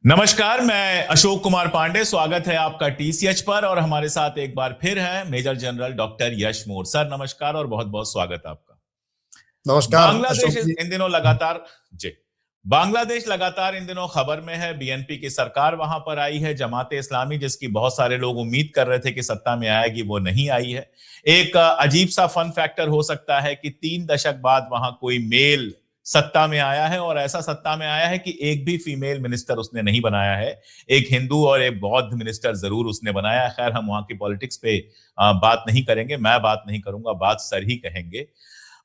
नमस्कार, मैं अशोक कुमार पांडे। स्वागत है आपका टीसीएच पर। और हमारे साथ एक बार फिर है मेजर जनरल डॉक्टर यश मोर। सर नमस्कार और बहुत बहुत स्वागत है आपका। नमस्कार बांग्लादेश अशोक जी। इन दिनों लगातार जी बांग्लादेश लगातार इन दिनों खबर में है। बीएनपी की सरकार वहां पर आई है। जमाते इस्लामी, जिसकी बहुत सारे लोग उम्मीद कर रहे थे कि सत्ता में आएगी, वो नहीं आई है। एक अजीब सा फन फैक्टर हो सकता है कि 3 दशक बाद वहां कोई मेल सत्ता में आया है, और ऐसा सत्ता में आया है कि एक भी फीमेल मिनिस्टर उसने नहीं बनाया है। एक हिंदू और एक बौद्ध मिनिस्टर जरूर उसने बनाया है। खैर, हम वहां की पॉलिटिक्स पे बात नहीं करेंगे, मैं बात नहीं करूंगा, बात सर ही कहेंगे।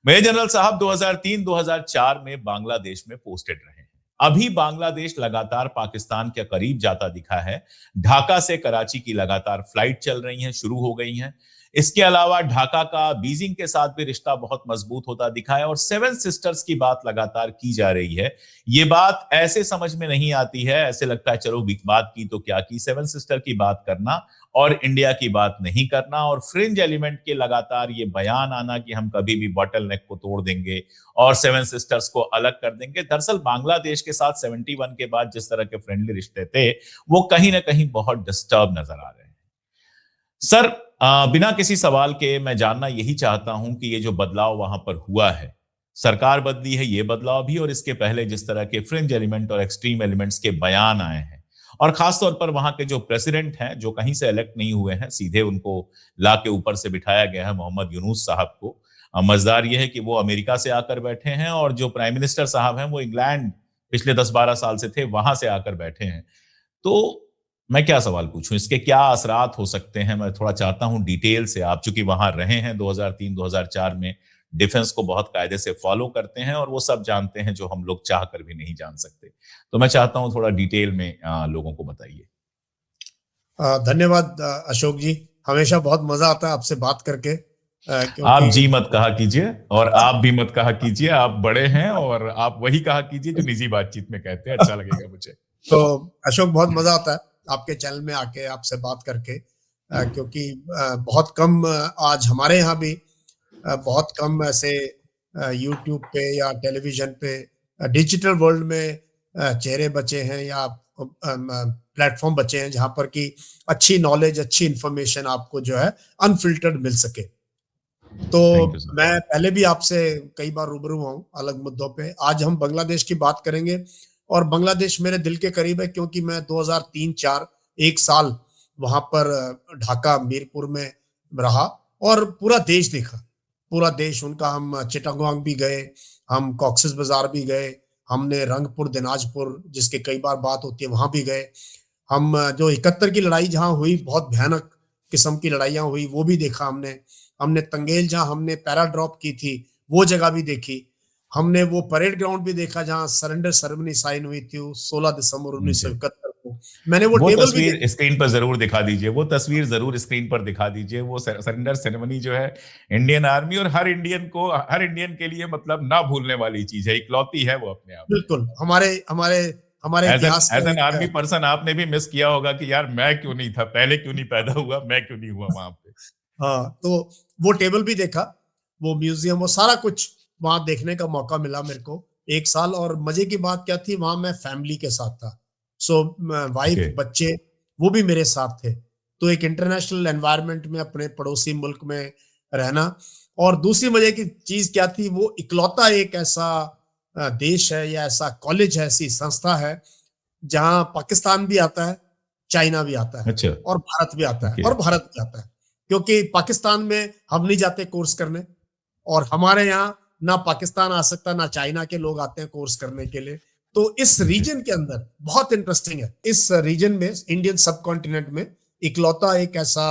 मेजर जनरल साहब 2003-2004 में बांग्लादेश में पोस्टेड रहे हैं। अभी बांग्लादेश लगातार पाकिस्तान के करीब जाता दिखा है। ढाका से कराची की लगातार फ्लाइट चल रही हैं, शुरू हो गई हैं। इसके अलावा ढाका का बीजिंग के साथ भी रिश्ता बहुत मजबूत होता दिखा है, और सेवन सिस्टर्स की बात लगातार की जा रही है। ये बात ऐसे समझ में नहीं आती है, ऐसे लगता है चलो बात की तो क्या की, सेवन सिस्टर की बात करना और इंडिया की बात नहीं करना, और फ्रिंज एलिमेंट के लगातार ये बयान आना कि हम कभी भी बॉटल नेक को तोड़ देंगे और सेवन सिस्टर्स को अलग कर देंगे। दरअसल बांग्लादेश के साथ 71 के बाद जिस तरह के फ्रेंडली रिश्ते थे, वो कहीं ना कहीं बहुत डिस्टर्ब नजर आ रहे हैं। सर, बिना किसी सवाल के मैं जानना यही चाहता हूं कि ये जो बदलाव वहां पर हुआ है, सरकार बदली है, ये बदलाव भी, और इसके पहले जिस तरह के फ्रिंज एलिमेंट और एक्सट्रीम एलिमेंट्स के बयान आए हैं, और खासतौर पर वहां के जो प्रेसिडेंट हैं, जो कहीं से इलेक्ट नहीं हुए हैं, सीधे उनको ला के ऊपर से बिठाया गया है, मोहम्मद यूनुस साहब को। मजेदार यह है कि वो अमेरिका से आकर बैठे हैं, और जो प्राइम मिनिस्टर साहब हैं वो इंग्लैंड पिछले 10-12 साल से थे, वहां से आकर बैठे हैं। तो मैं क्या सवाल पूछूं, इसके क्या असरात हो सकते हैं? मैं थोड़ा चाहता हूं डिटेल से, आप चूंकि वहां रहे हैं 2003-2004 में, डिफेंस को बहुत कायदे से फॉलो करते हैं, और वो सब जानते हैं जो हम लोग चाह कर भी नहीं जान सकते। तो मैं चाहता हूं थोड़ा डिटेल में लोगों को बताइए। धन्यवाद अशोक जी। हमेशा बहुत मजा आता है आपसे बात करके, आप क्योंकि जी मत कहा कीजिए, और आप भी मत कहा कीजिए, आप बड़े हैं, और आप वही कहा कीजिए जो निजी बातचीत में कहते हैं, अच्छा लगेगा मुझे। तो अशोक, बहुत मजा आता है आपके चैनल में आके आपसे बात करके, क्योंकि बहुत कम आज हमारे यहाँ भी बहुत कम ऐसे यूट्यूब पे या टेलीविजन पे डिजिटल वर्ल्ड में चेहरे बचे हैं, या प्लेटफॉर्म बचे हैं जहां पर कि अच्छी नॉलेज, अच्छी इंफॉर्मेशन आपको जो है अनफिल्टर्ड मिल सके। तो थैंक यू सर। मैं पहले भी आपसे कई बार रूबरू हुआ हूं अलग मुद्दों पे। आज हम बांग्लादेश की बात करेंगे, और बांग्लादेश मेरे दिल के करीब है, क्योंकि मैं 2003-4 एक साल वहां पर ढाका मीरपुर में रहा और पूरा देश देखा। पूरा देश उनका, हम चिटागोंग भी गए, हम कॉक्सेस बाजार भी गए, हमने रंगपुर दिनाजपुर, जिसके कई बार बात होती है, वहां भी गए। हम जो 71 की लड़ाई जहां हुई, बहुत भयानक किस्म की लड़ाइयां हुई, वो भी देखा हमने। हमने तंगेल, जहां हमने पैरा ड्रॉप की थी, वो जगह भी देखी। हमने वो परेड ग्राउंड भी देखा जहां सरेंडर सेरेमनी साइन हुई थी 16 दिसंबर जी, 1971 को। मैंने वो वो टेबल भी तस्वीर देखा। स्क्रीन पर जरूर दिखा दीजिए, वो तस्वीर जरूर स्क्रीन पर दिखा दीजिए। वो सरेंडर सेरेमनी जो है, इंडियन आर्मी और हर इंडियन के लिए मतलब ना भूलने वाली चीज है, इकलौती है वो अपने आप में। बिल्कुल, हमारे हमारे हमारे एज एन इतिहास एज का एन आर्मी एक। पर्सन आपने भी मिस किया होगा कि यार मैं क्यों नहीं था, पहले क्यों नहीं पैदा हुआ, मैं क्यों नहीं हुआ वहां पे। हाँ, तो वो टेबल भी देखा, वो म्यूजियम, वो सारा कुछ वहां देखने का मौका मिला मेरे को एक साल। और मजे की बात क्या थी, वहां मैं फैमिली के साथ था। सो वाइफ, ओके। बच्चे, वो भी मेरे साथ थे। तो एक इंटरनेशनल एनवायरनमेंट में, अपने पड़ोसी मुल्क में रहना। और दूसरी मजे की चीज क्या थी, वो इकलौता एक ऐसा देश है, या ऐसा कॉलेज है, ऐसी संस्था है जहां पाकिस्तान भी आता है, चाइना भी आता है, अच्छा। और भारत भी आता है, ओके। और भारत भी आता है। क्योंकि पाकिस्तान में हम नहीं जाते कोर्स करने, और हमारे यहाँ ना पाकिस्तान आ सकता, ना चाइना के लोग आते हैं कोर्स करने के लिए। तो इस ओके। रीजन के अंदर बहुत इंटरेस्टिंग है। इस रीजन में, इंडियन सब कॉन्टिनेंट में, इकलौता एक ऐसा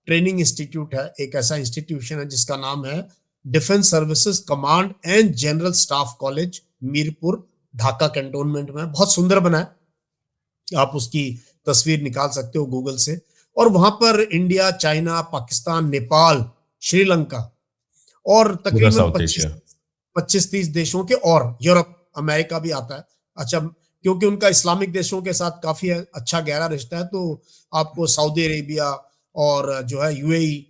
ट्रेनिंग इंस्टीट्यूट है, एक ऐसा इंस्टीट्यूशन है जिसका नाम है defence services command and general staff college, Mirpur, Dhaka cantonment में। बहुत सुंदर बना है, आप उसकी तस्वीर निकाल सकते हो गूगल से। और वहां पर इंडिया, चाइना, पाकिस्तान, नेपाल, श्रीलंका, और पूरा तकरीबन साउथ 25 एशिया। 25-30 देशों के, और यूरोप, अमेरिका भी आता है। अच्छा, क्योंकि उनका इस्लामिक देशों के साथ काफी अच्छा गहरा रिश्ता है, तो आपको सऊदी अरेबिया और जो है यूएई,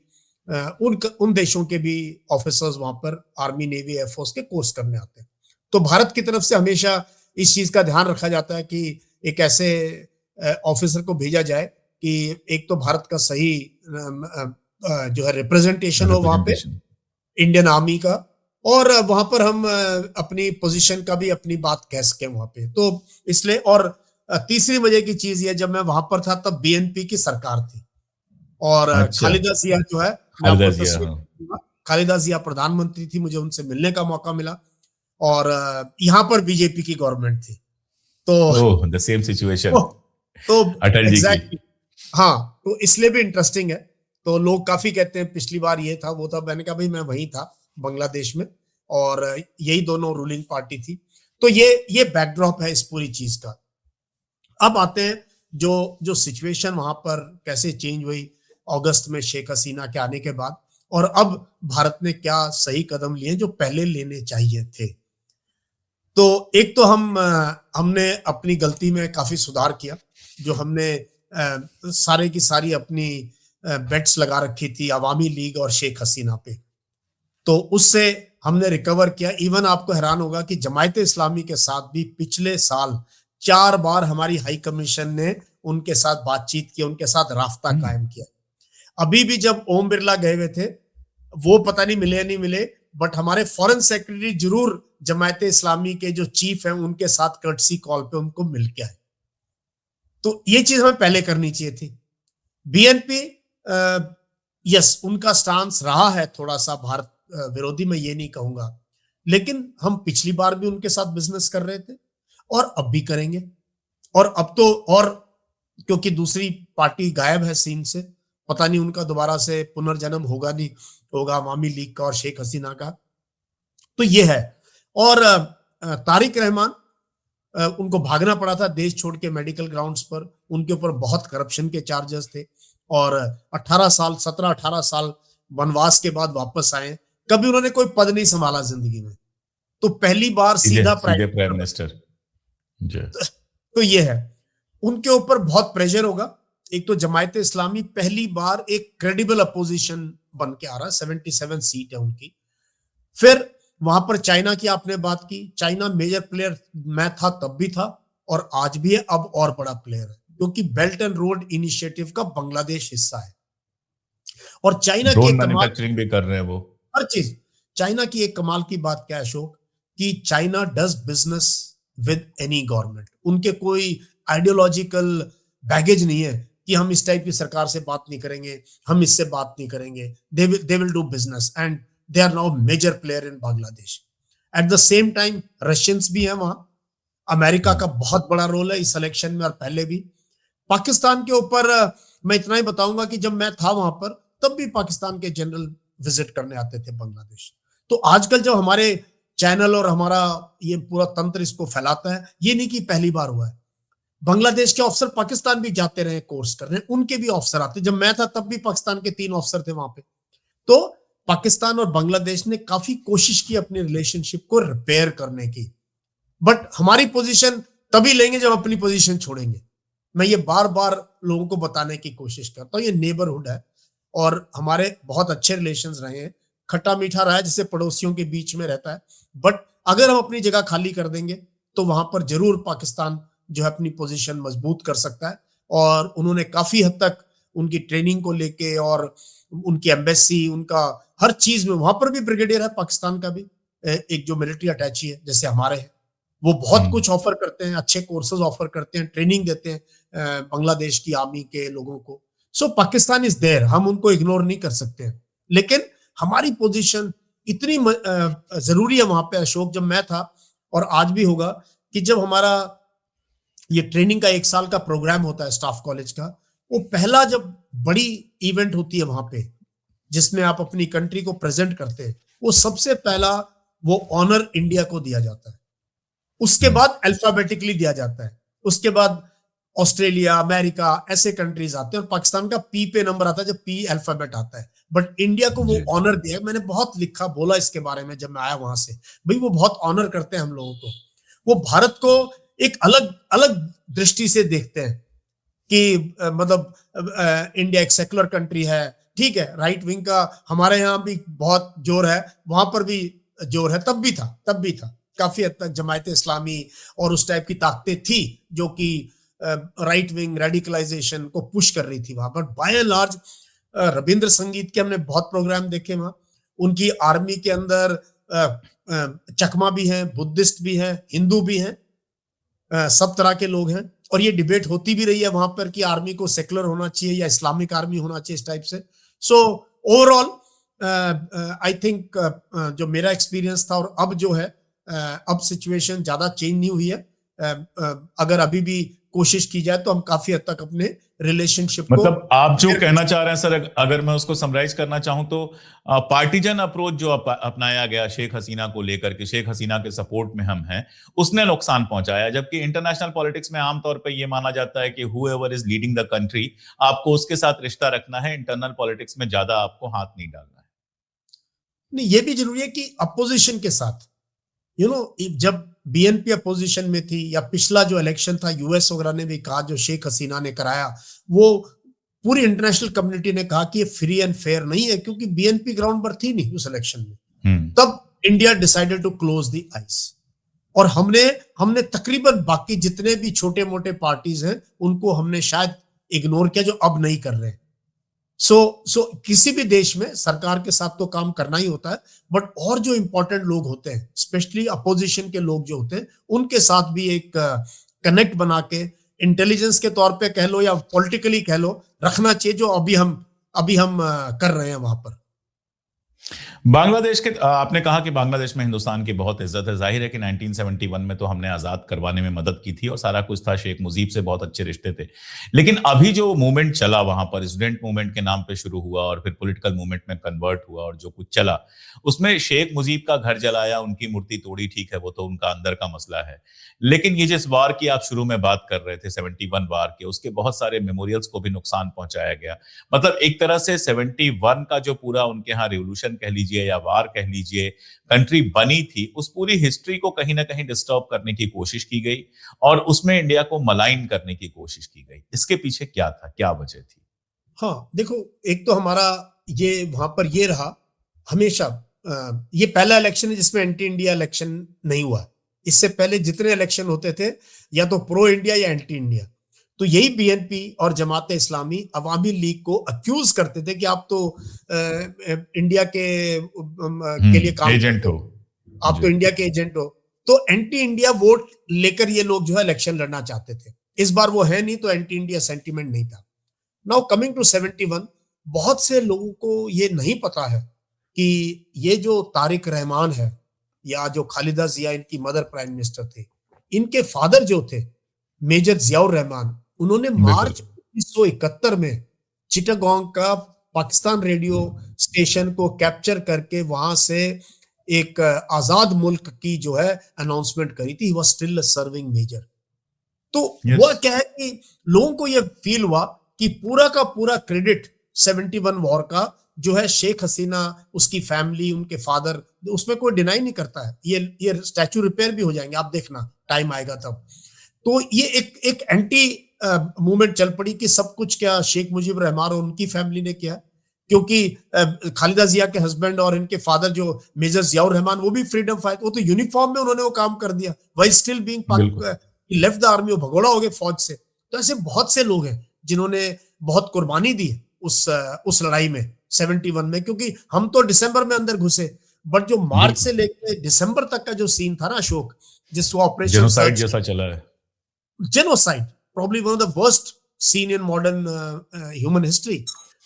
उन देशों के भी ऑफिसर्स वहां पर आर्मी, नेवी, एयरफोर्स के कोर्स करने आते हैं। तो भारत की तरफ से हमेशा इस चीज का ध्यान रखा जाता है कि एक ऐसे ऑफिसर को भेजा जाए कि एक तो भारत का सही जो है रिप्रेजेंटेशन हो वहां पे रिप्रेजेंटेशन। इंडियन आर्मी का, और वहां पर हम अपनी पोजीशन का भी अपनी बात कह सके वहां पे। तो इसलिए, और तीसरी मजे की चीज ये, जब मैं वहां पर था तब बीएनपी की सरकार थी, और अच्छा, खालिदा जिया जो है, मैं खालिदा आपको जिया, तस्वीर हाँ। दूंगा, खालिदा जिया प्रधानमंत्री थी, मुझे उनसे मिलने का मौका मिला, और यहाँ पर बीजेपी की गवर्नमेंट थी। तो ओह, द सेम सिचुएशन तो, तो अटल जी की। एग्जैक्टली, हाँ, तो इसलिए भी इंटरेस्टिंग है। तो लोग काफी कहते हैं पिछली बार ये था वो था, मैंने कहा भाई मैं वहीं था बांग्लादेश में, और यही दोनों रूलिंग पार्टी थी। तो ये बैकड्रॉप है इस पूरी चीज का। अब आते हैं जो जो सिचुएशन वहां पर कैसे चेंज हुई अगस्त में शेख हसीना के आने के बाद, और अब भारत ने क्या सही कदम लिए जो पहले लेने चाहिए थे। तो एक तो हमने अपनी गलती में काफी सुधार किया, जो हमने सारे की सारी अपनी बेट्स लगा रखी थी अवामी लीग और शेख हसीना पे, तो उससे हमने रिकवर किया। इवन आपको हैरान होगा कि जमायत इस्लामी के साथ भी पिछले साल 4 बार हमारी हाई कमीशन ने उनके साथ बातचीत की, उनके साथ राफ्ता हम्म। कायम किया। अभी भी जब ओम बिरला गए हुए थे, वो पता नहीं मिले या नहीं मिले, बट हमारे फॉरेन सेक्रेटरी जरूर जमायत इस्लामी के जो चीफ हैं उनके साथ कर्टसी कॉल पे उनको मिल के आए। तो ये चीज हमें पहले करनी चाहिए थी। बीएनपी, यस, उनका स्टांस रहा है थोड़ा सा भारत विरोधी, मैं ये नहीं कहूंगा, लेकिन हम पिछली बार भी उनके साथ बिजनेस कर रहे थे और अब भी करेंगे। और अब तो, और क्योंकि दूसरी पार्टी गायब है सीन से, पता नहीं उनका दोबारा से पुनर्जन्म होगा नहीं होगा, अवामी लीग का और शेख हसीना का। तो ये है। और तारिक रहमान, उनको भागना पड़ा था देश छोड़ के मेडिकल ग्राउंड्स पर, उनके ऊपर बहुत करप्शन के चार्जेस थे, और 18 साल 17-18 साल वनवास के बाद वापस आए। कभी उन्होंने कोई पद नहीं संभाला जिंदगी में, तो पहली बार सीधे सीधा सीधे प्राइम प्राइम मिनिस्टर। मिनिस्टर जी। तो ये है, उनके ऊपर बहुत प्रेशर होगा। एक तो जमायत इस्लामी पहली बार एक क्रेडिबल अपोजिशन बन के आ रहा है, 77 सीट है उनकी। फिर वहां पर चाइना की आपने बात की, चाइना मेजर प्लेयर मैं था तब भी था और आज भी है, अब और बड़ा प्लेयर है, क्योंकि बेल्ट एंड रोड इनिशिएटिव का बांग्लादेश हिस्सा है। और चाइना की ड्रोन एक कमाल, मैन्युफैक्चरिंग भी कर रहे हैं वो। हर चीज, चाइना की एक कमाल की बात क्या है अशोक, कि China does business with any government. उनके कोई आइडियोलॉजिकल बैगेज नहीं है कि हम इस टाइप की सरकार से बात नहीं करेंगे, हम इससे बात नहीं करेंगे। They will do business, and they are now major player in Bangladesh. At the same time Russians भी हैं वहां, अमेरिका का बहुत बड़ा रोल है इस इलेक्शन में और पहले भी। पाकिस्तान के ऊपर मैं इतना ही बताऊंगा कि जब मैं था वहां पर तब भी पाकिस्तान के जनरल विजिट करने आते थे बांग्लादेश। तो आजकल जब हमारे चैनल और हमारा ये पूरा तंत्र इसको फैलाता है, ये नहीं कि पहली बार हुआ है, बांग्लादेश के अफसर पाकिस्तान भी जाते रहे कोर्स करने, उनके भी अफसर आते। जब मैं था तब भी पाकिस्तान के 3 अफसर थे वहां पे। तो पाकिस्तान और बांग्लादेश ने काफी कोशिश की अपनी रिलेशनशिप को रिपेयर करने की, बट हमारी पोजीशन तभी लेंगे जब अपनी पोजीशन छोड़ेंगे। मैं ये बार बार लोगों को बताने की कोशिश करता हूँ, ये नेबरहुड है और हमारे बहुत अच्छे रिलेशंस रहे हैं, खट्टा मीठा रहा है जैसे पड़ोसियों के बीच में रहता है। बट अगर हम अपनी जगह खाली कर देंगे तो वहां पर जरूर पाकिस्तान जो है अपनी पोजीशन मजबूत कर सकता है। और उन्होंने काफी हद तक उनकी ट्रेनिंग को लेके और उनकी एम्बेसी, उनका हर चीज में, वहां पर भी ब्रिगेडियर है पाकिस्तान का भी एक जो मिलिट्री अटैची है जैसे हमारे हैं, वो बहुत कुछ ऑफर करते हैं, अच्छे कोर्सेज ऑफर करते हैं, ट्रेनिंग देते हैं बांग्लादेश की आर्मी के लोगों को। सो पाकिस्तान इज देयर, हम उनको इग्नोर नहीं कर सकते हैं, लेकिन हमारी पोजीशन इतनी जरूरी है वहां पे अशोक। जब मैं था और आज भी होगा कि जब हमारा ये ट्रेनिंग का 1 साल का प्रोग्राम होता है स्टाफ कॉलेज का, वो पहला जब बड़ी इवेंट होती है वहां पे जिसमें आप अपनी कंट्री को प्रेजेंट करते हैं, वो सबसे पहला वो ऑनर इंडिया को दिया जाता है, उसके बाद अल्फाबेटिकली दिया जाता है, उसके बाद ऑस्ट्रेलिया, अमेरिका, ऐसे कंट्रीज आते हैं और पाकिस्तान का पी पे नंबर आता है जब पी अल्फाबेट आता है। बट इंडिया को वो ऑनर दिया है। मैंने बहुत लिखा बोला इसके बारे में जब मैं आया वहां से, भाई वो बहुत ऑनर करते हैं हम लोगों को, वो भारत को एक अलग अलग दृष्टि से देखते हैं कि मतलब इंडिया एक सेकुलर कंट्री है, ठीक है, राइट विंग का हमारे यहाँ भी बहुत जोर है, वहां पर भी जोर है, तब भी था काफी हद तक जमायत इस्लामी और उस टाइप की ताकतें थी जो कि राइट विंग रेडिकलाइजेशन को पुश कर रही थी वहां पर। बाय एंड लार्ज रविंद्र संगीत के हमने बहुत प्रोग्राम देखे वहां। उनकी आर्मी के अंदर चकमा भी हैं, बुद्धिस्ट भी हैं, हिंदू भी हैं, सब तरह के लोग हैं। और ये डिबेट होती भी रही है वहां पर कि आर्मी को सेकुलर होना चाहिए या इस्लामिक आर्मी होना चाहिए, इस टाइप से। सो ओवरऑल आई थिंक जो मेरा एक्सपीरियंस था और अब जो है, अब सिचुएशन ज्यादा चेंज नहीं हुई है। अगर अभी भी कोशिश की जाए तो हम काफी हद तक अपने रिलेशनशिप को, मतलब आप जो कहना चाह रहे हैं सर, अगर मैं उसको समराइज करना चाहूं तो पार्टीजन अप्रोच जो अपनाया गया शेख हसीना को लेकर के, शेख हसीना के सपोर्ट में हम हैं, उसने नुकसान पहुंचाया। जबकि इंटरनेशनल पॉलिटिक्स में आमतौर पर यह माना जाता है कि whoever is leading the country, आपको उसके साथ रिश्ता रखना है, इंटरनल पॉलिटिक्स में ज्यादा आपको हाथ नहीं डालना है। नहीं, ये भी जरूरी है कि अपोजिशन के साथ, जब बीएनपी अपोजिशन में थी, या पिछला जो इलेक्शन था यूएस वगैरह ने भी कहा, जो शेख हसीना ने कराया, वो पूरी इंटरनेशनल कम्युनिटी ने कहा कि ये फ्री एंड फेयर नहीं है, क्योंकि बीएनपी ग्राउंड पर थी नहीं उस इलेक्शन में। तब India decided to close the eyes, और हमने तकरीबन बाकी जितने भी छोटे मोटे पार्टीज हैं उनको हमने शायद इग्नोर किया, जो अब नहीं कर रहे। सो किसी भी देश में सरकार के साथ तो काम करना ही होता है, बट और जो इंपॉर्टेंट लोग होते हैं, स्पेशली अपोजिशन के लोग जो होते हैं, उनके साथ भी एक कनेक्ट बना के, इंटेलिजेंस के तौर पे कह लो या पॉलिटिकली कह लो, रखना चाहिए, जो अभी हम कर रहे हैं वहां पर। बांग्लादेश के, आपने कहा कि बांग्लादेश में हिंदुस्तान की बहुत इज्जत है। जाहिर है कि 1971 में तो हमने आजाद करवाने में मदद की थी और सारा कुछ था, शेख मुजीब से बहुत अच्छे रिश्ते थे। लेकिन अभी जो मूवमेंट चला वहां पर, स्टूडेंट मूवमेंट के नाम पे शुरू हुआ और फिर पॉलिटिकल मूवमेंट में कन्वर्ट हुआ, और जो कुछ चला उसमें शेख मुजीब का घर जलाया, उनकी मूर्ति तोड़ी, ठीक है, वो तो उनका अंदर का मसला है। लेकिन ये जिस वार की आप शुरू में बात कर रहे थे, 71 वार के, उसके बहुत सारे मेमोरियल्स को भी नुकसान पहुंचाया गया। मतलब एक तरह से 71 का जो पूरा उनके यहाँ रिवोल्यूशन कह लीजिए या वार कह लीजिए, कंट्री बनी थी, उस पूरी हिस्ट्री को कहीं ना कहीं डिस्टर्ब करने की कोशिश की गई और उसमें इंडिया को मलाइन करने की कोशिश की गई। इसके पीछे क्या था, क्या वजह थी? हाँ, देखो, एक तो हमारा ये वहां पर ये रहा हमेशा, ये पहला इलेक्शन है जिसमें एंटी इंडिया इलेक्शन नहीं हुआ। इससे पहले जितने इलेक्शन होते थे, या तो प्रो इंडिया या एंटी इंडिया। तो यही बीएनपी और जमात इस्लामी अवामी लीग को अक्यूज करते थे कि आप तो इंडिया के लिए काम एजेंट हो, आप तो इंडिया के एजेंट हो। तो एंटी इंडिया वोट लेकर ये लोग जो है इलेक्शन लड़ना चाहते थे। इस बार वो है नहीं, तो एंटी इंडिया सेंटीमेंट नहीं था। नाउ कमिंग टू 71, बहुत से लोगों को ये नहीं पता है कि ये जो तारिक रहमान है, या जो खालिदा जिया इनकी मदर प्राइम मिनिस्टर थे, इनके फादर जो थे मेजर जियाउर रहमान, उन्होंने मार्च 1971 में चिटागोंग का पाकिस्तान रेडियो स्टेशन को कैप्चर करके वहां से एक आजाद मुल्क की जो है अनाउंसमेंट करी थी। वह स्टिल अ सर्विंग मेजर। तो वह क्या है कि लोगों को यह फील हुआ कि पूरा का पूरा क्रेडिट 71 वॉर का जो है शेख हसीना, उसकी फैमिली, उनके फादर, उसमें कोई डिनाई नहीं करता है। ये स्टैचू रिपेयर भी हो जाएंगे, आप देखना, टाइम आएगा तब। तो ये एक एंटी मूवमेंट चल पड़ी कि सब कुछ क्या शेख मुजीब रहमान और उनकी फैमिली ने किया, क्योंकि खालिदा जिया के हस्बैंड और इनके फादर जो मेजर जियाउर रहमान, वो भी फ्रीडम फाइट, वो तो यूनिफॉर्म में उन्होंने वो काम कर दिया, while still being left the army, वो भगोड़ा हो गए फौज से। तो ऐसे बहुत से लोग हैं जिन्होंने बहुत कुर्बानी दी उस लड़ाई में 71 में, क्योंकि हम तो दिसंबर में अंदर घुसे, बट जो मार्च से लेकर दिसंबर तक का जो सीन था ना अशोक, जिस ऑपरेशन जेनोसाइड जैसा चला है, genocide, probably one of the worst seen in modern human history,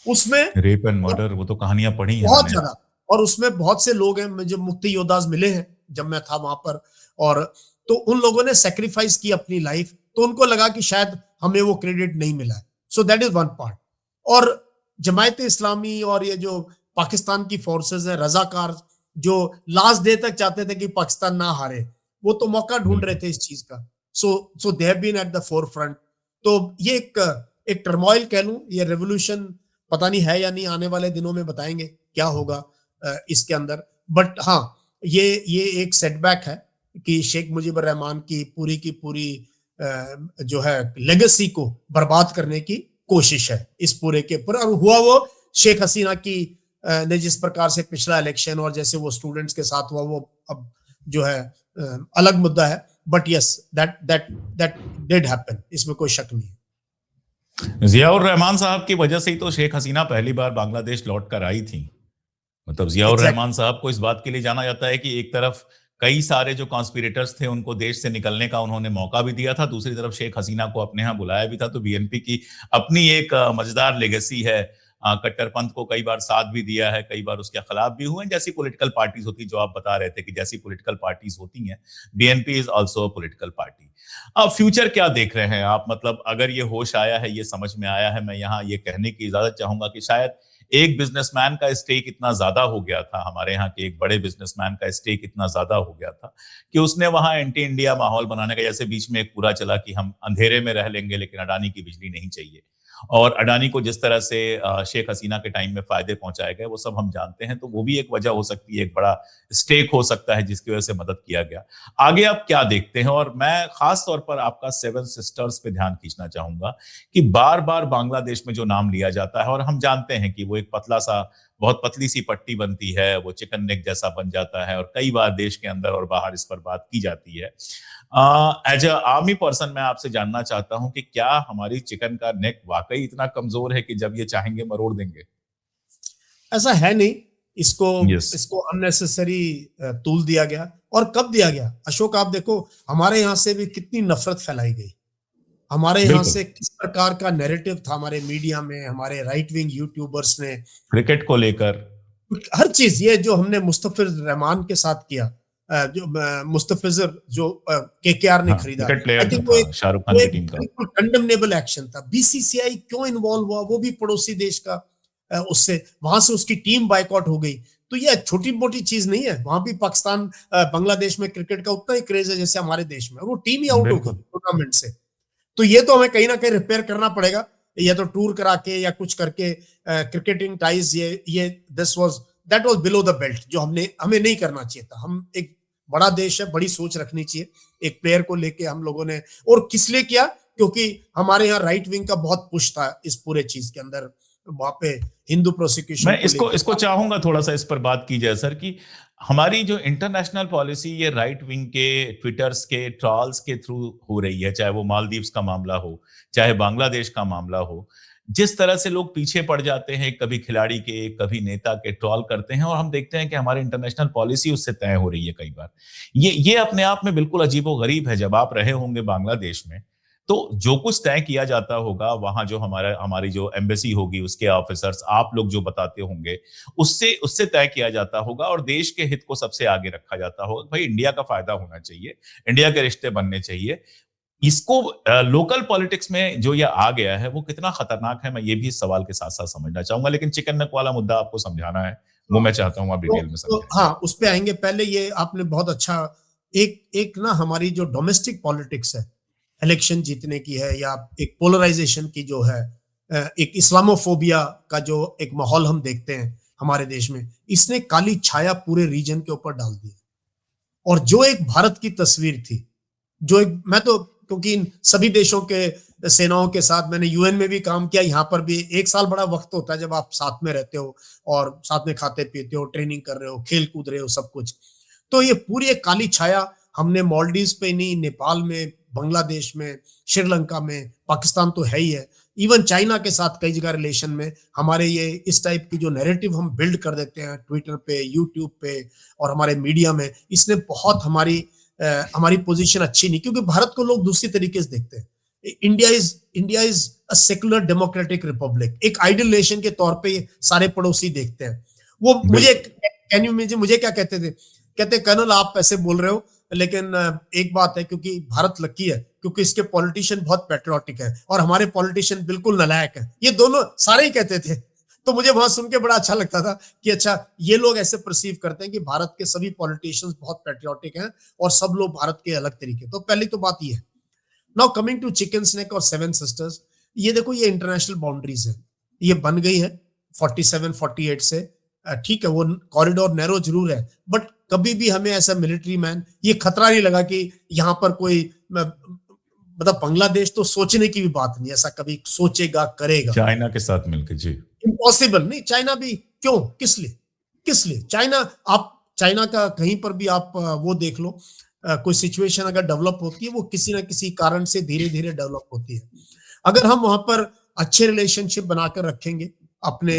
उसमें रेप एंड मर्डर, वो तो कहानियां पढ़ी हैं बहुत ज्यादा। और उसमें बहुत से लोग हैं मुझे मुक्ति योद्धास मिले हैं जब मैं था वहां पर, और तो उन लोगों ने सेक्रीफाइस की अपनी लाइफ, तो उनको लगा कि शायद हमें वो क्रेडिट नहीं मिला है। So that is one part. और जमायत इस्लामी और ये जो पाकिस्तान की फोर्सेस है, रजाकार, जो लास्ट डे तक चाहते थे कि पाकिस्तान ना हारे, वो तो मौका ढूंढ रहे थे इस चीज का। So they have been at the forefront. तो ये एक टर्मोइल कह लूं, ये रेवोल्यूशन पता नहीं है या नहीं, आने वाले दिनों में बताएंगे क्या होगा इसके अंदर। बट हाँ, ये एक सेटबैक है कि शेख मुजीबुर रहमान की पूरी जो है लेगेसी को बर्बाद करने की कोशिश है इस पूरे के ऊपर। और हुआ वो शेख हसीना की ने जिस प्रकार से पिछला इलेक्शन और जैसे वो स्टूडेंट्स के साथ हुआ, वो अब जो है अलग मुद्दा है। But yes, that did happen, इसमें कोई शक नहीं है। जियाउर रहमान साहब की वजह से ही तो शेख हसीना पहली बार बांग्लादेश लौट कर आई थी। मतलब जियाउर एग्जैक्ट रहमान साहब को इस बात के लिए जाना जाता है कि एक तरफ कई सारे जो कॉन्स्पिरेटर्स थे उनको देश से निकलने का उन्होंने मौका भी दिया था, दूसरी तरफ शेख हसीना को अपने यहाँ बुलाया भी था। तो बीएनपी की अपनी एक मजेदार लेगेसी है। कट्टरपंथ को कई बार साथ भी दिया है, कई बार उसके खिलाफ भी हुए। जैसी पॉलिटिकल पार्टीज होती, जो आप बता रहे थे कि जैसी पॉलिटिकल पार्टीज होती हैं, BNP is also a political party. अब फ्यूचर क्या देख रहे हैं आप? मतलब अगर ये होश आया है, ये समझ में आया है, मैं यहाँ ये कहने की इजाजत चाहूंगा कि शायद एक बिजनेसमैन का स्टेक इतना ज्यादा हो गया था, हमारे यहाँ के एक बड़े बिजनेसमैन का स्टेक इतना ज्यादा हो गया था कि उसने वहां एंटी इंडिया माहौल बनाने का, जैसे बीच में एक पूरा चला कि हम अंधेरे में रह लेंगे लेकिन अडानी की बिजली नहीं चाहिए, और अडानी को जिस तरह से शेख हसीना के टाइम में फायदे पहुंचाए गए वो सब हम जानते हैं। तो वो भी एक वजह हो सकती है, एक बड़ा स्टेक हो सकता है जिसकी वजह से मदद किया गया। आगे आप क्या देखते हैं? और मैं खास तौर पर आपका सेवन सिस्टर्स पे ध्यान खींचना चाहूंगा कि बार बार बांग्लादेश में जो नाम लिया जाता है, और हम जानते हैं कि वो एक पतला सा, बहुत पतली सी पट्टी बनती है, वो चिकन नेक जैसा बन जाता है, और कई बार देश के अंदर और बाहर इस पर बात की जाती है। एज अ आर्मी पर्सन मैं आपसे जानना चाहता हूं कि क्या हमारी चिकन का नेक वाकई इतना कमजोर है कि जब ये चाहेंगे मरोड़ देंगे? ऐसा है नहीं। इसको यस। इसको अननेसेसरी तूल दिया गया। और कब दिया गया अशोक, आप देखो हमारे यहाँ से भी कितनी नफरत फैलाई गई। हमारे यहाँ बिल्कुल। से किस प्रकार का नैरेटिव था हमारे मीडिया में, हमारे राइट विंग यूट्यूबर्स ने, क्रिकेट को लेकर हर चीज। ये जो हमने मुस्तफिज रहमान के साथ किया, जो मुस्तफिजर जो केकेआर ने हाँ, खरीदा, क्रिकेट आई प्लेयर जो थिंक था शाहरुख खान की टीम का। बिल्कुल कंडेमनेबल एक्शन था। बीसीसीआई क्यों इन्वॉल्व हुआ? वो भी पड़ोसी देश का, उससे वहां से उसकी टीम बायकॉट हो गई। तो ये छोटी मोटी चीज नहीं है। वहां भी पाकिस्तान बांग्लादेश में क्रिकेट का उतना ही क्रेज है जैसे हमारे देश में, वो टीम ही आउट हो गई बिल्कुल। टूर्नामेंट से। तो ये तो हमें कहीं ना कहीं रिपेयर करना पड़ेगा, या तो टूर करा के या कुछ करके। क्रिकेटिंग टाइज, ये this was that was below the belt, जो हमें नहीं करना चाहिए था। हम एक बड़ा देश है, बड़ी सोच रखनी चाहिए। एक प्लेयर को लेके हम लोगों ने, और किस लिए किया? क्योंकि हमारे यहाँ राइट विंग का बहुत पुश था इस पूरे चीज के अंदर, वहां पे हिंदू प्रोसिक्यूशन मैं को इसको लेके। इसको चाहूंगा थोड़ा सा इस पर बात की जाए सर, कि हमारी जो इंटरनेशनल पॉलिसी ये राइट विंग के ट्विटर्स के ट्रॉल्स के थ्रू हो रही है, चाहे वो मालदीव्स का मामला हो, चाहे बांग्लादेश का मामला हो। जिस तरह से लोग पीछे पड़ जाते हैं, कभी खिलाड़ी के, कभी नेता के ट्रॉल करते हैं, और हम देखते हैं कि हमारी इंटरनेशनल पॉलिसी उससे तय हो रही है कई बार। ये अपने आप में बिल्कुल अजीबोगरीब है। जब आप रहे होंगे बांग्लादेश में, तो जो कुछ तय किया जाता होगा वहां, जो हमारी जो एम्बेसी होगी उसके ऑफिसर्स, आप लोग जो बताते होंगे, उससे उससे तय किया जाता होगा, और देश के हित को सबसे आगे रखा जाता होगा। भाई इंडिया का फायदा होना चाहिए, इंडिया के रिश्ते बनने चाहिए। इसको लोकल पॉलिटिक्स में जो ये आ गया है वो कितना खतरनाक है, मैं ये भी इस सवाल के साथ साथ समझना चाहूंगा। लेकिन चिकन नेक वाला मुद्दा आपको समझाना है, वो मैं चाहता हूँ आप डिटेल में समझाएं। हाँ, उस पे आएंगे। पहले ये आपने बहुत अच्छा, एक एक ना हमारी जो डोमेस्टिक पॉलिटिक्स है, इलेक्शन जीतने की है, या एक पोलराइजेशन की जो है, एक इस्लामोफोबिया का जो एक माहौल हम देखते हैं हमारे देश में, इसने काली छाया पूरे रीजन के ऊपर डाल दी। और जो एक भारत की तस्वीर थी, जो एक, मैं तो क्योंकि इन सभी देशों के सेनाओं के साथ मैंने यूएन में भी काम किया, यहाँ पर भी एक साल बड़ा वक्त होता है जब आप साथ में रहते हो और साथ में खाते पीते हो, ट्रेनिंग कर रहे हो, खेल कूद रहे हो, सब कुछ। तो ये पूरी एक काली छाया हमने मॉलडीव्स पे नहीं, नेपाल में, बांग्लादेश में, श्रीलंका में, पाकिस्तान तो है ही है, इवन चाइना के साथ कई जगह रिलेशन में हमारे ये इस टाइप की जो नैरेटिव हम बिल्ड कर देते हैं ट्विटर पे, यूट्यूब पे और हमारे मीडिया में, इसने बहुत हमारी पोजीशन अच्छी नहीं, क्योंकि भारत को लोग दूसरी तरीके से देखते हैं। India is a secular democratic Republic, एक आइडियल नेशन के तौर पे ये सारे पड़ोसी देखते हैं। वो मुझे क्या कहते थे? कहते कर्नल आप ऐसे बोल रहे हो, लेकिन एक बात है, क्योंकि भारत लकी है क्योंकि इसके पॉलिटिशियन बहुत पैट्रियोटिक है और हमारे पॉलिटिशियन बिल्कुल नालायक है। ये दोनों सारे ही कहते थे। तो मुझे वहां सुन के बड़ा अच्छा लगता था कि अच्छा, ये लोग ऐसे परसीव करते हैं कि भारत के सभी पॉलिटिशियंस बहुत पैट्रियोटिक हैं और सब लोग भारत के अलग तरीके। तो पहली तो बात ये है। Now coming to chicken's neck और सेवन सिस्टर्स, ये देखो, ये इंटरनेशनल बाउंड्रीज है, ये बन गई है 47-48 से। ठीक है, वो कॉरिडोर नैरो जरूर है, बट कभी भी हमें ऐसा मिलिट्री मैन ये खतरा नहीं लगा कि यहाँ पर कोई, मतलब बांग्लादेश तो सोचने की भी बात नहीं, ऐसा कभी सोचेगा, करेगा। चाइना के साथ मिलकर, जी इम्पॉसिबल नहीं। चाइना भी क्यों, किस लिए चाइना, आप चाइना का कहीं पर भी आप वो देख लो, कोई सिचुएशन अगर डेवलप होती है वो किसी ना किसी कारण से धीरे धीरे डेवलप होती है। अगर हम वहां पर अच्छे रिलेशनशिप बनाकर रखेंगे अपने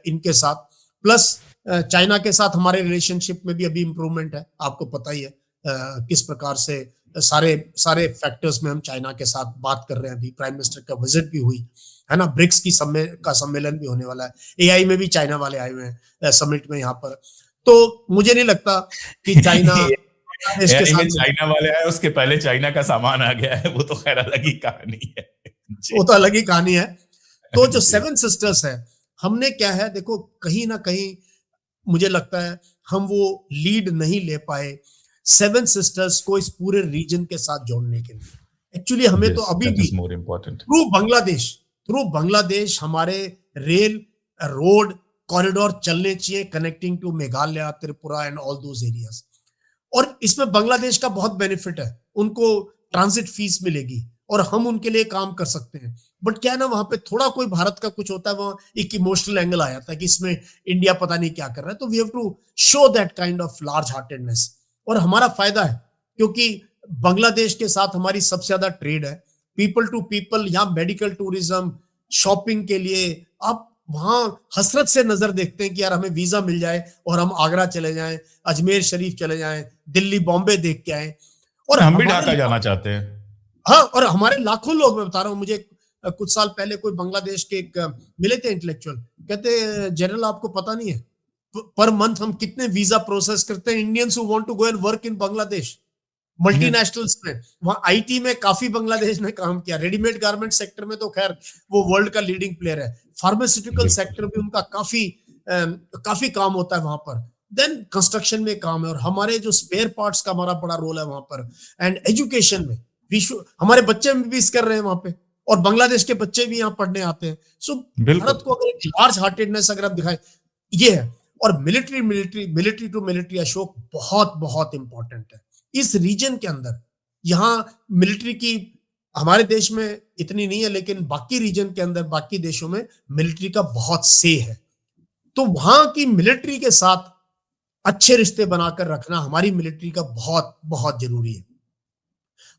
इनके साथ, प्लस चाइना के साथ हमारे रिलेशनशिप में भी अभी इम्प्रूवमेंट है, आपको पता ही है किस प्रकार से सारे सारे फैक्टर्स में हम चाइना के साथ बात कर रहे हैं। अभी प्राइम मिनिस्टर का विजिट भी हुई है ना, ब्रिक्स की सम्मेलन भी होने वाला है, एआई में भी चाइना वाले आए हुए हैं समिट में यहाँ पर। तो मुझे नहीं लगता कि चाइना इसके एआई में साथ, चाइना वाले आए, उसके पहले चाइना का सामान आ गया है, वो तो खैर अलग ही कहानी है। वो तो अलग ही कहानी है। तो जो जी। सेवन सिस्टर्स है, हमने क्या है देखो, कहीं ना कहीं मुझे लगता है हम वो लीड नहीं ले पाए सेवन सिस्टर्स को इस पूरे रीजन के साथ जोड़ने के लिए। एक्चुअली हमें तो Yes, अभी that भी is more important. Through Bangladesh हमारे रेल रोड कॉरिडोर चलने चाहिए, connecting to Meghalaya, Tripura and all those areas. और इसमें बांग्लादेश का बहुत बेनिफिट है, उनको ट्रांजिट फीस मिलेगी और हम उनके लिए काम कर सकते हैं। बट क्या है ना, वहां पे थोड़ा कोई भारत का कुछ होता है, वहां एक इमोशनल एंगल आ जाता है कि इसमें इंडिया पता नहीं क्या कर रहा है। तो we have to show that kind of large heartedness, और हमारा फायदा है क्योंकि बांग्लादेश के साथ हमारी सबसे ज्यादा ट्रेड है, पीपल टू पीपल, यहाँ मेडिकल टूरिज्म, शॉपिंग के लिए आप वहां हसरत से नजर देखते हैं कि यार हमें वीजा मिल जाए और हम आगरा चले जाएं, अजमेर शरीफ चले जाएं, दिल्ली बॉम्बे देख के आए। और हम भी हमारे ढाका जाना चाहते हैं। हाँ, और हमारे लाखों लोग, मैं बता रहा हूँ, मुझे कुछ साल पहले कोई बांग्लादेश के एक मिले थे इंटेलेक्चुअल, कहते जनरल आपको पता नहीं है पर मंथ हम कितने वीजा प्रोसेस करते हैं Indians who want to go and work in Bangladesh, multinationals में। वहां आईटी में काफी बांग्लादेश ने काम किया, रेडीमेड गारमेंट सेक्टर में तो खैर वो वर्ल्ड का लीडिंग प्लेयर है, फार्मास्यूटिकल सेक्टर भी उनका काफी काम होता है वहां पर। देन कंस्ट्रक्शन में काम है, और हमारे जो स्पेयर पार्ट्स का हमारा बड़ा रोल है वहां पर। एंड एजुकेशन में हमारे बच्चे भी कर रहे हैं वहां पे, और बांग्लादेश के बच्चे भी यहाँ पढ़ने आते हैं। सो भारत को अगर एक लार्ज हार्टेडनेस अगर आप दिखाएं, ये है। और मिलिट्री टू मिलिट्री अशोक बहुत बहुत इंपॉर्टेंट है इस रीजन के अंदर। यहाँ मिलिट्री की हमारे देश में इतनी नहीं है, लेकिन बाकी रीजन के अंदर, बाकी देशों में मिलिट्री का बहुत से है। तो वहां की मिलिट्री के साथ अच्छे रिश्ते बनाकर रखना हमारी मिलिट्री का बहुत बहुत जरूरी है।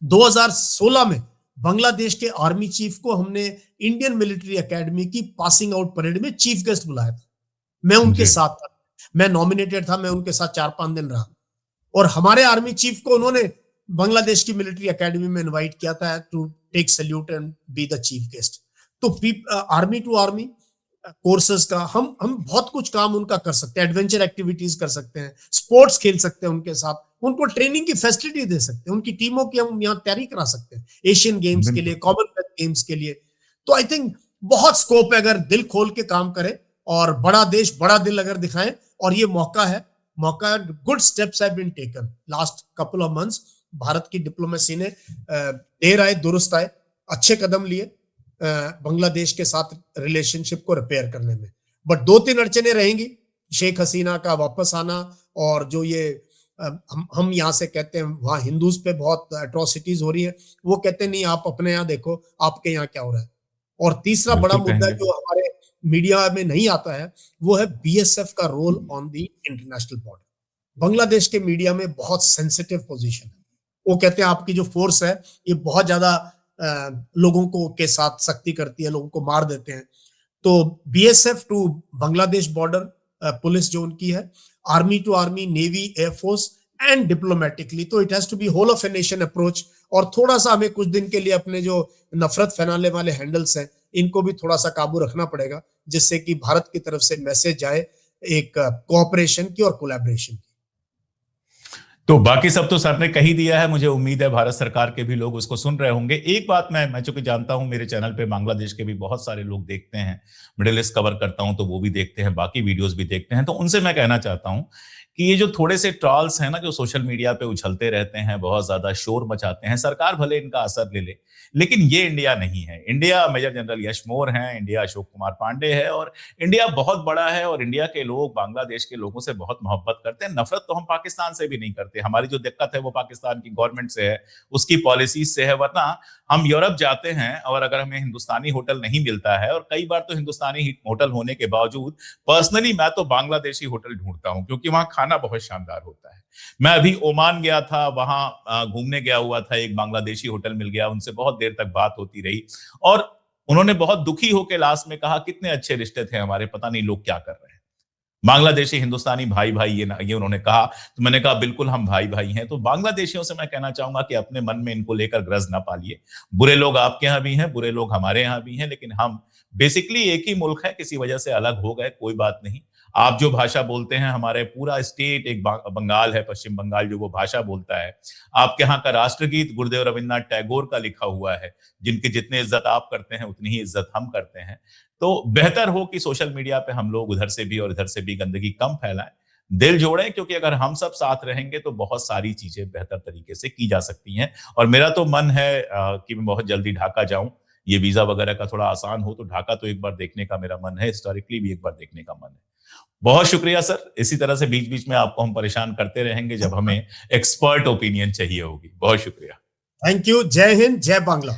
2016 में बांग्लादेश के आर्मी चीफ को हमने इंडियन मिलिट्री एकेडमी की पासिंग आउट परेड में चीफ गेस्ट बुलाया था, मैं उनके साथ था, मैं नॉमिनेटेड था, मैं उनके साथ 4-5 दिन रहा। और हमारे आर्मी चीफ को उन्होंने बांग्लादेश की मिलिट्री एकेडमी में इनवाइट किया था to take salute and be the chief guest. तो आर्मी टू आर्मी कोर्सेज का हम बहुत कुछ काम उनका कर सकते हैं, एडवेंचर एक्टिविटीज कर सकते हैं, स्पोर्ट्स खेल सकते हैं उनके साथ, उनको ट्रेनिंग की फैसिलिटी दे सकते हैं, उनकी टीमों की हम यहाँ तैयारी करा सकते हैं एशियन गेम्स के लिए, कॉमनवेल्थ गेम्स के लिए। तो आई थिंक बहुत स्कोप है अगर दिल खोल के काम करें, और बड़ा देश बड़ा दिल अगर दिखाएं। और ये मौका, good steps have been taken last couple of months. Bharat की डिप्लोमेसी ने देर आए दुरुस्त आए अच्छे कदम लिए बांग्लादेश के साथ रिलेशनशिप को रिपेयर करने में। बट 2-3 अड़चने रहेंगी, शेख हसीना का वापस आना, और जो ये हम यहाँ से कहते हैं वहां हिंदूज पे बहुत एट्रोसिटीज हो रही है, वो कहते नहीं आप अपने यहाँ देखो आपके यहाँ क्या हो रहा है। और तीसरा बड़ा मुद्दा जो हमारे मीडिया में नहीं आता है, वो है बीएसएफ का roll on the international border. Bangladesh के मीडिया में बहुत सेंसिटिव पोजीशन है, वो कहते हैं आपकी जो फोर्स है ये बहुत ज्यादा लोगों को के साथ सख्ती करती है, लोगों को मार देते हैं। तो BSF to Bangladesh border police जो उनकी है, army to army, navy, air force and diplomatically, तो it has to be whole of a nation approach. और थोड़ा सा हमें कुछ दिन के लिए अपने जो नफरत फैलाने वाले हैंडल्स हैं इनको भी थोड़ा सा काबू रखना पड़ेगा, जिससे कि भारत की तरफ से मैसेज जाए एक कोऑपरेशन की और कोलैबोरेशन की। तो बाकी सब तो सर ने कही दिया है, मुझे उम्मीद है भारत सरकार के भी लोग उसको सुन रहे होंगे। एक बात मैं चूंकि जानता हूं मेरे चैनल पे बांग्लादेश के भी बहुत सारे लोग देखते हैं, मिडिल ईस्ट कवर करता हूं तो वो भी देखते हैं, बाकी वीडियोस भी देखते हैं, तो उनसे मैं कहना चाहता हूं कि ये जो थोड़े से ट्रॉल्स हैं ना, जो सोशल मीडिया पे उछलते रहते हैं, बहुत ज्यादा शोर मचाते हैं, सरकार भले इनका असर ले ले, लेकिन ये इंडिया नहीं है। इंडिया मेजर जनरल यश मोर हैं, इंडिया अशोक कुमार पांडे है, और इंडिया बहुत बड़ा है, और इंडिया के लोग बांग्लादेश के लोगों से बहुत मोहब्बत करते हैं। नफरत तो हम पाकिस्तान से भी नहीं करते, हमारी जो दिक्कत है वो पाकिस्तान की गवर्नमेंट से है, उसकी पॉलिसीज से है, वरना हम यूरोप जाते हैं और अगर हमें हिंदुस्तानी होटल नहीं मिलता है, और कई बार तो हिंदुस्तानी होटल होने के बावजूद पर्सनली मैं तो बांग्लादेशी होटल ढूंढता हूं, क्योंकि वहां खाना बहुत शानदार होता है। मैं अभी ओमान गया था, वहां घूमने गया हुआ था, एक बांग्लादेशी होटल मिल गया, उनसे बहुत देर तक बात होती रही और उन्होंने बहुत दुखी होकर लास्ट में कहा, कितने अच्छे रिश्ते थे हमारे, पता नहीं लोग क्या कर रहे हैं। बांग्लादेशी हिंदुस्तानी भाई भाई, ये उन्होंने कहा। तो मैंने कहा बिल्कुल हम भाई भाई हैं। तो बांग्लादेशियों से मैं कहना चाहूंगा कि अपने मन में इनको लेकर ग्रज ना पालिए। बुरे लोग आपके यहाँ भी हैं, बुरे लोग हमारे यहाँ भी हैं, लेकिन हम बेसिकली एक ही मुल्क है, किसी वजह से अलग हो गए, कोई बात नहीं। आप जो भाषा बोलते हैं, हमारे पूरा स्टेट एक बंगाल है, पश्चिम बंगाल, जो वो भाषा बोलता है। आपके यहाँ का राष्ट्रगीत गुरुदेव रविन्द्रनाथ टैगोर का लिखा हुआ है। जिनकी जितनी इज्जत आप करते हैं, उतनी ही इज्जत हम करते हैं। तो बेहतर हो कि सोशल मीडिया पे हम लोग उधर से भी और इधर से भी गंदगी कम फैलाएं, दिल जोड़ें, क्योंकि अगर हम सब साथ रहेंगे तो बहुत सारी चीजें बेहतर तरीके से की जा सकती हैं। और मेरा तो मन है कि मैं बहुत जल्दी ढाका जाऊं। ये वीजा वगैरह का थोड़ा आसान हो तो ढाका तो एक बार देखने का मेरा मन है, हिस्टोरिकली भी एक बार देखने का मन है। बहुत शुक्रिया सर। इसी तरह से बीच बीच में आपको हम परेशान करते रहेंगे जब हमें एक्सपर्ट ओपिनियन चाहिए होगी। बहुत शुक्रिया। Thank you. जय हिंद, जय बांग्ला।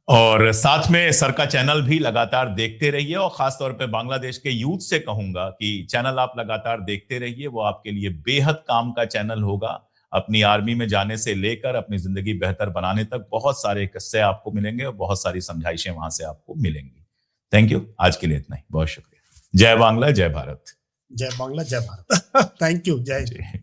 और साथ में सर का चैनल भी लगातार देखते रहिए, और खासतौर पे बांग्लादेश के यूथ से कहूंगा कि चैनल आप लगातार देखते रहिए, वो आपके लिए बेहद काम का चैनल होगा। अपनी आर्मी में जाने से लेकर अपनी जिंदगी बेहतर बनाने तक बहुत सारे किस्से आपको मिलेंगे और बहुत सारी समझाइशें वहां से आपको मिलेंगी। Thank you. आज के लिए इतना ही, बहुत शुक्रिया। जय बांग्ला, जय भारत। जय बांग्ला, जय भारत। Thank you. जय।